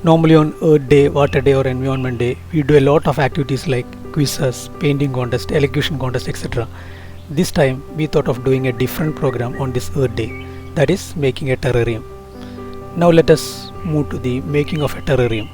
Normally on Earth Day, Water Day or Environment Day, we do a lot of activities like quizzes, painting contest, elocution contest, etc. This time we thought of doing a different program on this Earth Day, that is making a terrarium. Now let us move to the making of a terrarium.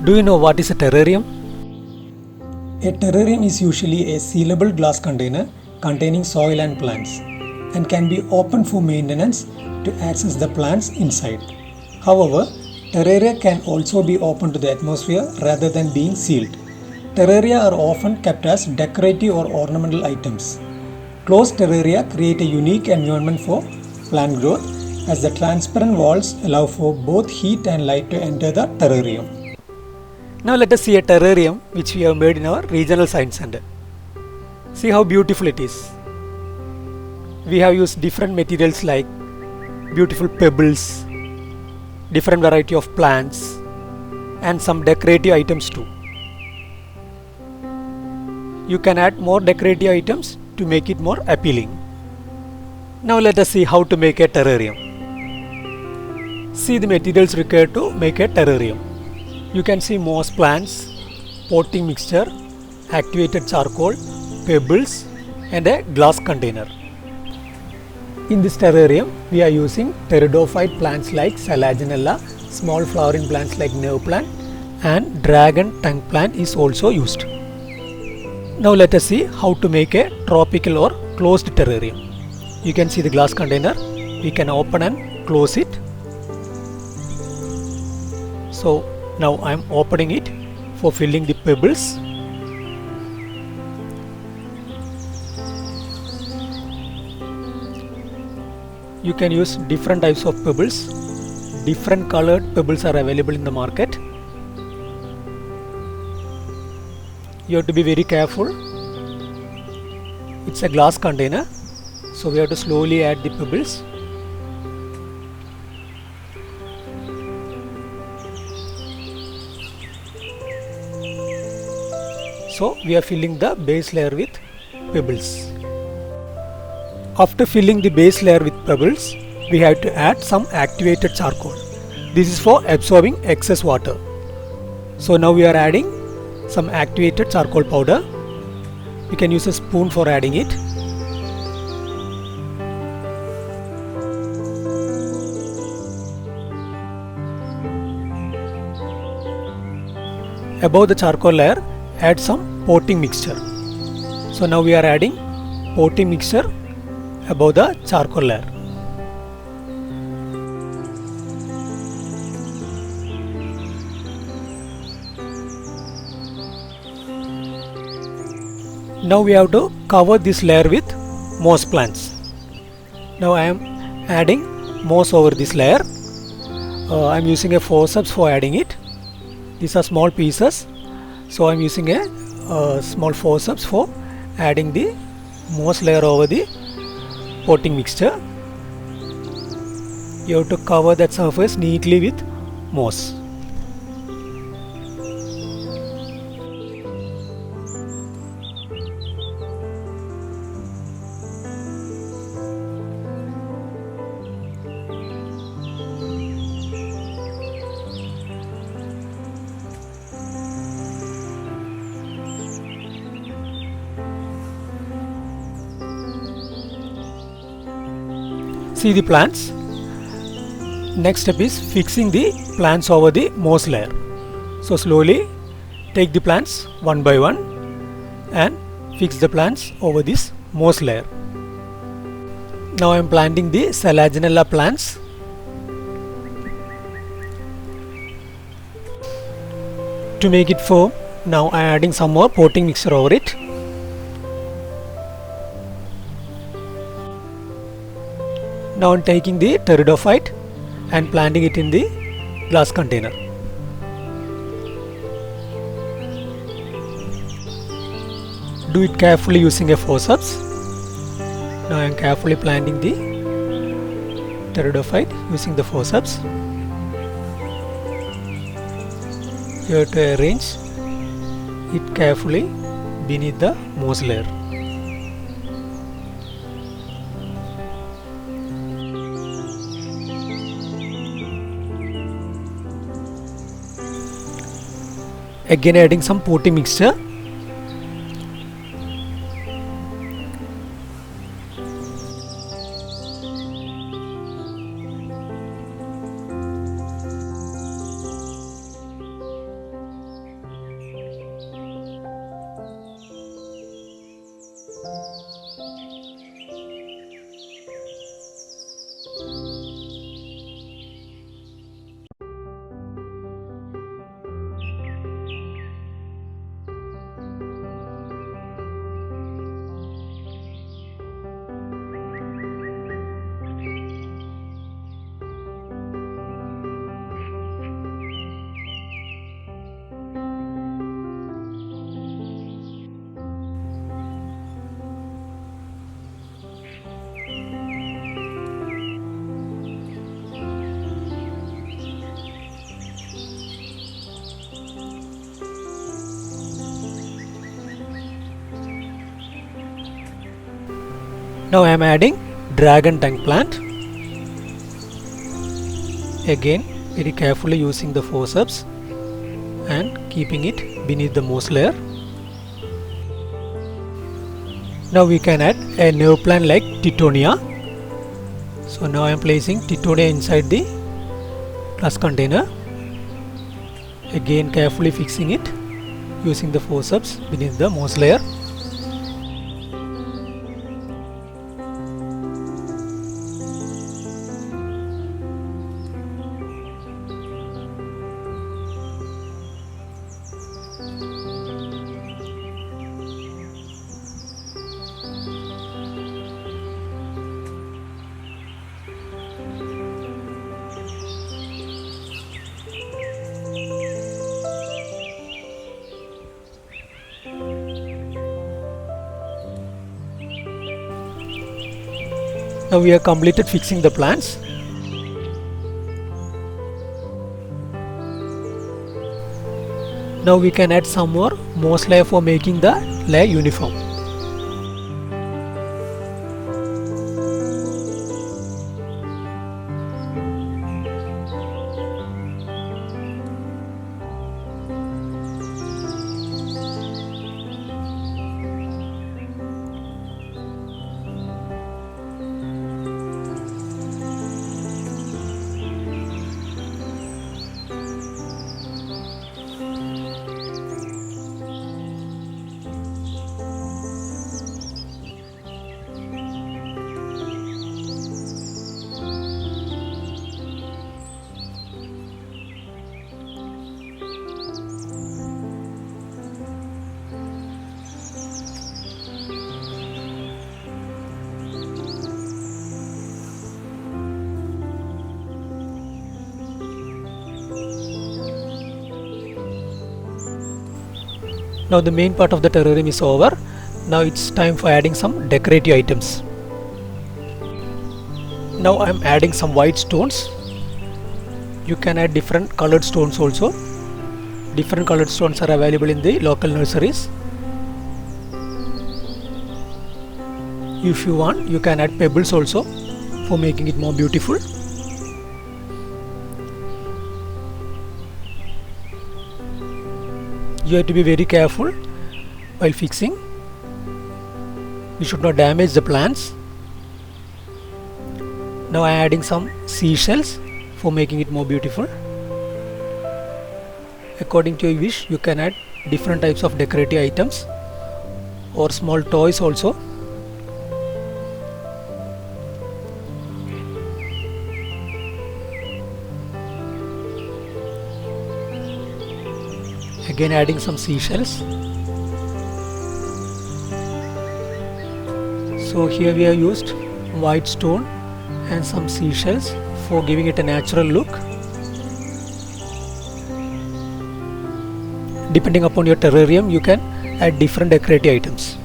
Do you know what is a terrarium? A terrarium is usually a sealable glass container containing soil and plants and can be opened for maintenance to access the plants inside. However, terraria can also be opened to the atmosphere rather than being sealed. Terraria are often kept as decorative or ornamental items. Closed terraria create a unique environment for plant growth as the transparent walls allow for both heat and light to enter the terrarium. Now let us see a terrarium which we have made in our regional science center. See how beautiful it is. We have used different materials like beautiful pebbles, different variety of plants and some decorative items too. You can add more decorative items to make it more appealing. Now let us see how to make a terrarium. See the materials required to make a terrarium. You can see moss plants, potting mixture, activated charcoal, pebbles and a glass container. In this terrarium, we are using pteridophyte plants like Selaginella, small flowering plants like nerve plant and dragon tongue plant is also used. Now let us see how to make a tropical or closed terrarium. You can see the glass container. We can open and close it. So now I am opening it for filling the pebbles. You can use different types of pebbles. Different colored pebbles are available in the market. You have to be very careful. It's a glass container, so we have to slowly add the pebbles. So we are filling the base layer with pebbles. After filling the base layer with pebbles, we have to add some activated charcoal. This is for absorbing excess water. So now we are adding some activated charcoal powder. You can use a spoon for adding it. Above the charcoal layer, add some potting mixture. So now we are adding potting mixture above the charcoal layer. Now we have to cover this layer with moss plants. Now I am adding moss over this layer. I am using a forceps for adding it. These are small pieces, so I am using a small forceps for adding the moss layer over the potting mixture. You have to cover that surface neatly with moss. See the plants. Next step is fixing the plants over the moss layer. So slowly take the plants one by one and fix the plants over this moss layer. Now I am planting the Selaginella plants. To make it firm, now I am adding some more potting mixture over it. Now I am taking the pteridophyte and planting it in the glass container. Do it carefully using a forceps. Now I am carefully planting the pteridophyte using the forceps. You have to arrange it carefully beneath the moss layer. Again adding some potting mixture. Now I am adding dragon tank plant. Again very carefully using the forceps and keeping it beneath the moss layer. Now we can add a nerve plant like Tittonia. So now I am placing Tittonia inside the glass container. Again carefully fixing it using the forceps beneath the moss layer. Now we have completed fixing the plants. Now we can add some more moss layer for making the layer uniform. Now the main part of the terrarium is over. Now it's time for adding some decorative items. Now I am adding some white stones. You can add different colored stones also. Different colored stones are available in the local nurseries. If you want, you can add pebbles also for making it more beautiful. You have to be very careful while fixing. You should not damage the plants. Now I am adding some seashells for making it more beautiful. According to your wish, you can add different types of decorative items or small toys also. Again adding some seashells. So here we have used white stone and some seashells for giving it a natural look. Depending upon your terrarium, you can add different decorative items.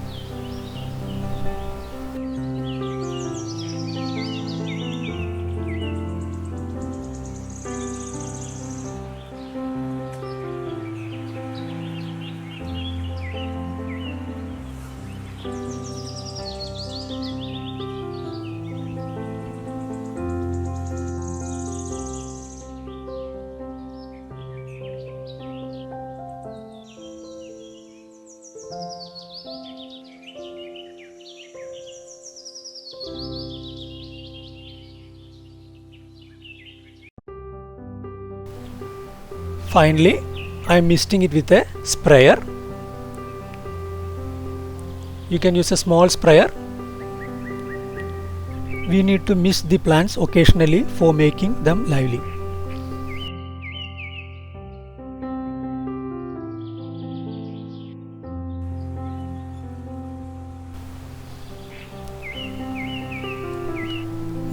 Finally, I am misting it with a sprayer. You can use a small sprayer. We need to mist the plants occasionally for making them lively.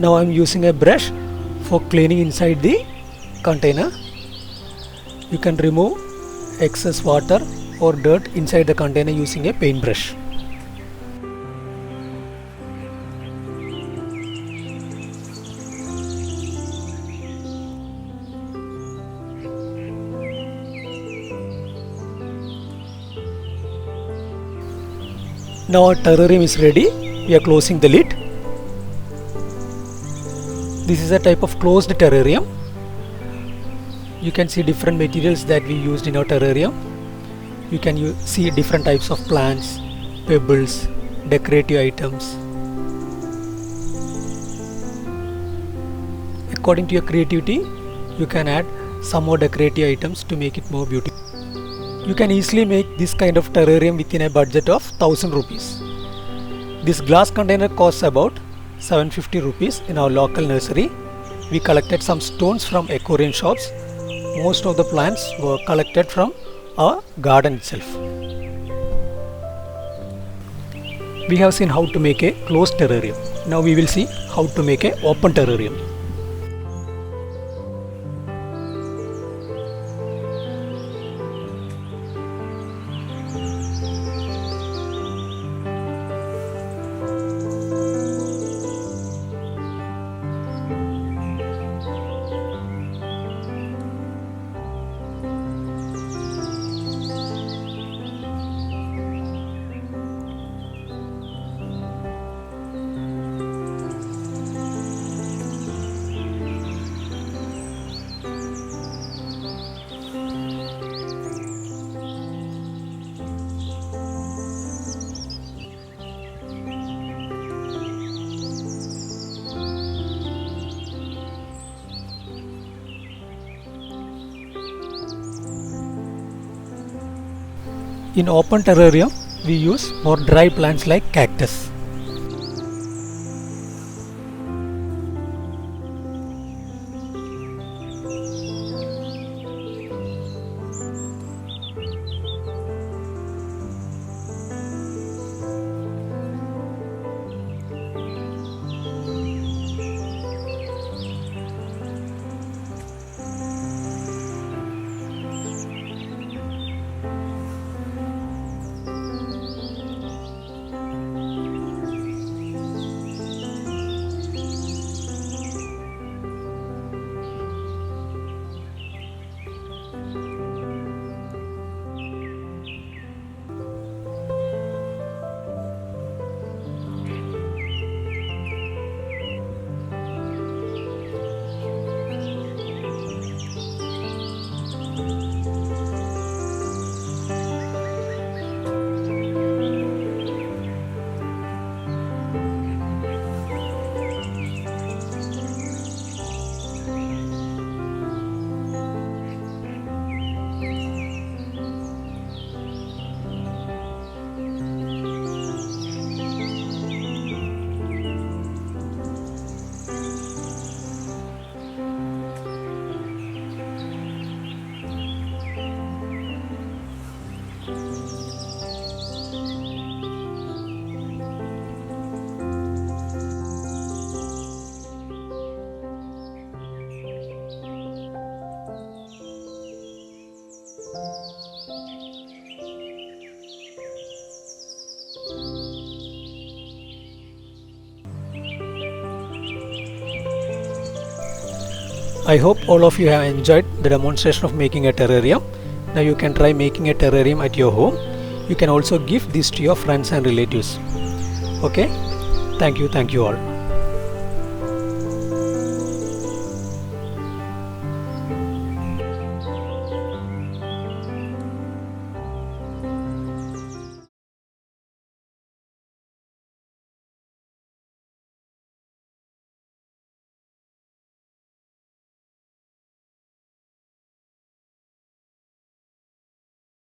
Now I am using a brush for cleaning inside the container. You can remove excess water or dirt inside the container using a paintbrush. Now our terrarium is ready. We are closing the lid. This is a type of closed terrarium. You can see different materials that we used in our terrarium. You can see different types of plants, pebbles, decorative items. According to your creativity, you can add some more decorative items to make it more beautiful. You can easily make this kind of terrarium within a budget of 1000 rupees. This glass container costs about 750 rupees in our local nursery. We collected some stones from aquarium shops. Most of the plants were collected from our garden itself. We have seen how to make a closed terrarium. Now we will see how to make an open terrarium. In open terrarium, we use more dry plants like cactus. I hope all of you have enjoyed the demonstration of making a terrarium. Now you can try making a terrarium at your home. You can also give this to your friends and relatives. Okay, thank you all.